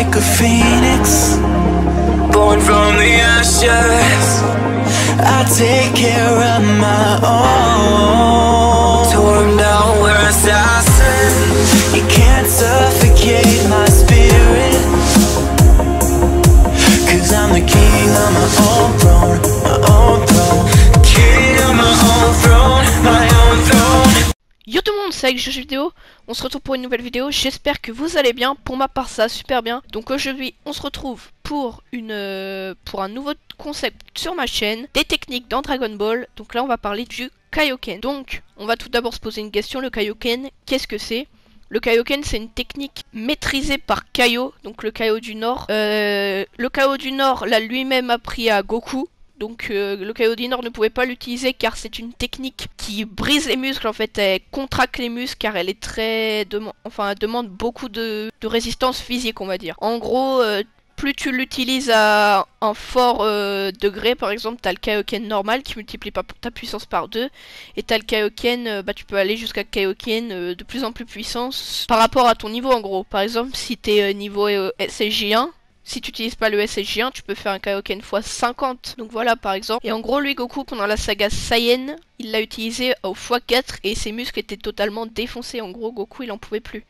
like a phoenix, born from the ashes. I take care of my own. Torn down, we're assassins. You can't suffocate my spirit, 'cause I'm the king of my own throne, my own throne. King of my own throne, my own throne. Yo tout le monde, c'est avec Jeux Vidéo, on se retrouve pour une nouvelle vidéo, j'espère que vous allez bien, pour ma part ça super bien. Donc aujourd'hui on se retrouve pour un nouveau concept sur ma chaîne, des techniques dans Dragon Ball. Donc là on va parler du Kaioken. Donc on va tout d'abord se poser une question, le Kaioken, qu'est-ce que c'est? Le Kaioken, c'est une technique maîtrisée par Kaio, donc le Kaio du Nord. Le Kaio du Nord l'a lui-même appris à Goku. Donc le Kaio du Nord ne pouvait pas l'utiliser car c'est une technique qui brise les muscles. En fait, elle contracte les muscles car elle est très... elle demande beaucoup de résistance physique, on va dire. En gros, plus tu l'utilises à un fort degré, par exemple, t'as le Kaioken normal qui multiplie ta puissance par 2. Et t'as le Kaioken, tu peux aller jusqu'à Kaioken de plus en plus puissant par rapport à ton niveau, en gros. Par exemple, si t'es niveau SSJ1, si tu n'utilises pas le SSJ1, tu peux faire un Kaioken x 50. Donc voilà par exemple. Et en gros lui Goku pendant la saga Saiyan, il l'a utilisé au x4 et ses muscles étaient totalement défoncés. En gros Goku il en pouvait plus.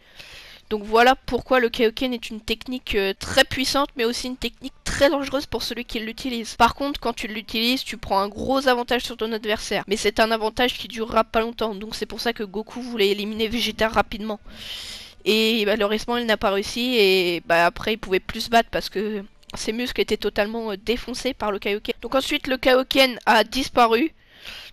Donc voilà pourquoi le Kaioken est une technique très puissante mais aussi une technique très dangereuse pour celui qui l'utilise. Par contre quand tu l'utilises tu prends un gros avantage sur ton adversaire. Mais c'est un avantage qui durera pas longtemps. Donc c'est pour ça que Goku voulait éliminer Vegeta rapidement. Et malheureusement il n'a pas réussi et après il pouvait plus se battre parce que ses muscles étaient totalement défoncés par le Kaioken. Donc ensuite le Kaioken a disparu.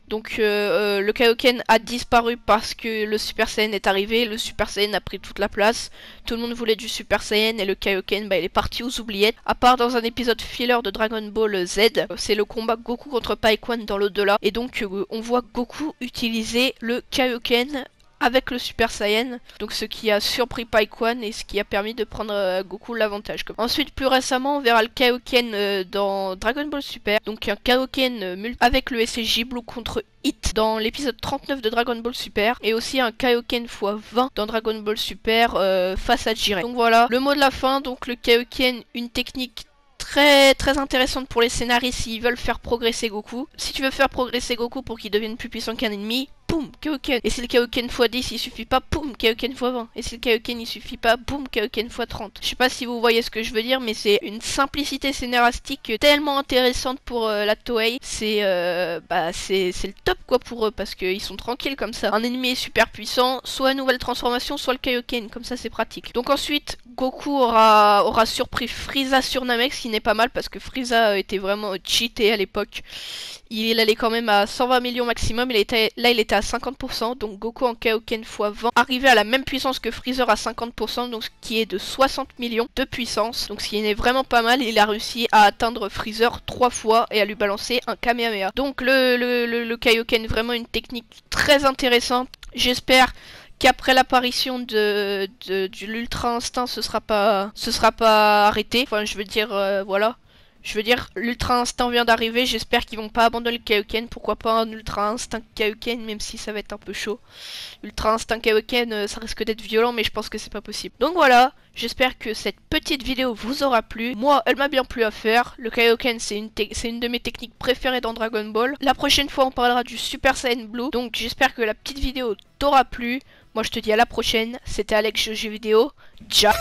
Donc le Kaioken a disparu parce que le Super Saiyan est arrivé. Le Super Saiyan a pris toute la place. Tout le monde voulait du Super Saiyan et le Kaioken il est parti aux oubliettes. À part dans un épisode filler de Dragon Ball Z. C'est le combat Goku contre Paikwan dans l'au-delà. Et donc on voit Goku utiliser le Kaioken avec le Super Saiyan, donc ce qui a surpris Paikwan et ce qui a permis de prendre Goku l'avantage. Ensuite, plus récemment, on verra le Kaioken dans Dragon Ball Super, donc un Kaioken avec le SSJ Blue contre Hit dans l'épisode 39 de Dragon Ball Super, et aussi un Kaioken x 20 dans Dragon Ball Super face à Jiren. Donc voilà, le mot de la fin, donc le Kaioken, une technique très intéressante pour les scénaristes s'ils veulent faire progresser Goku. Si tu veux faire progresser Goku pour qu'il devienne plus puissant qu'un ennemi, boum, Kaioken. Et si le Kaioken x10 il suffit pas, boum, Kaioken x20. Et si le Kaioken il suffit pas, boum, Kaioken x30. Je sais pas si vous voyez ce que je veux dire, mais c'est une simplicité scénaristique tellement intéressante pour la Toei. C'est le top quoi pour eux parce qu'ils sont tranquilles comme ça. Un ennemi est super puissant, soit une nouvelle transformation, soit le Kaioken, comme ça c'est pratique. Donc ensuite, Goku aura surpris Frieza sur Namek, ce qui n'est pas mal parce que Frieza était vraiment cheaté à l'époque. Il allait quand même à 120 millions maximum, là il était à 50%, donc Goku en Kaioken x 20 arrivait à la même puissance que Freezer à 50%, donc ce qui est de 60 millions de puissance, donc ce qui est vraiment pas mal. Il a réussi à atteindre Freezer 3 fois et à lui balancer un Kamehameha. Donc le Kaioken, vraiment une technique très intéressante. J'espère qu'après l'apparition de l'Ultra Instinct ce sera pas arrêté. Enfin je veux dire voilà. Je veux dire, l'Ultra Instinct vient d'arriver, j'espère qu'ils vont pas abandonner le Kaioken. Pourquoi pas un Ultra Instinct Kaioken, même si ça va être un peu chaud. Ultra Instinct Kaioken, ça risque d'être violent, mais je pense que c'est pas possible. Donc voilà, j'espère que cette petite vidéo vous aura plu. Moi, elle m'a bien plu à faire. Le Kaioken, c'est une de mes techniques préférées dans Dragon Ball. La prochaine fois, on parlera du Super Saiyan Blue. Donc j'espère que la petite vidéo t'aura plu. Moi, je te dis à la prochaine. C'était Alex Jeux Vidéo. Ciao.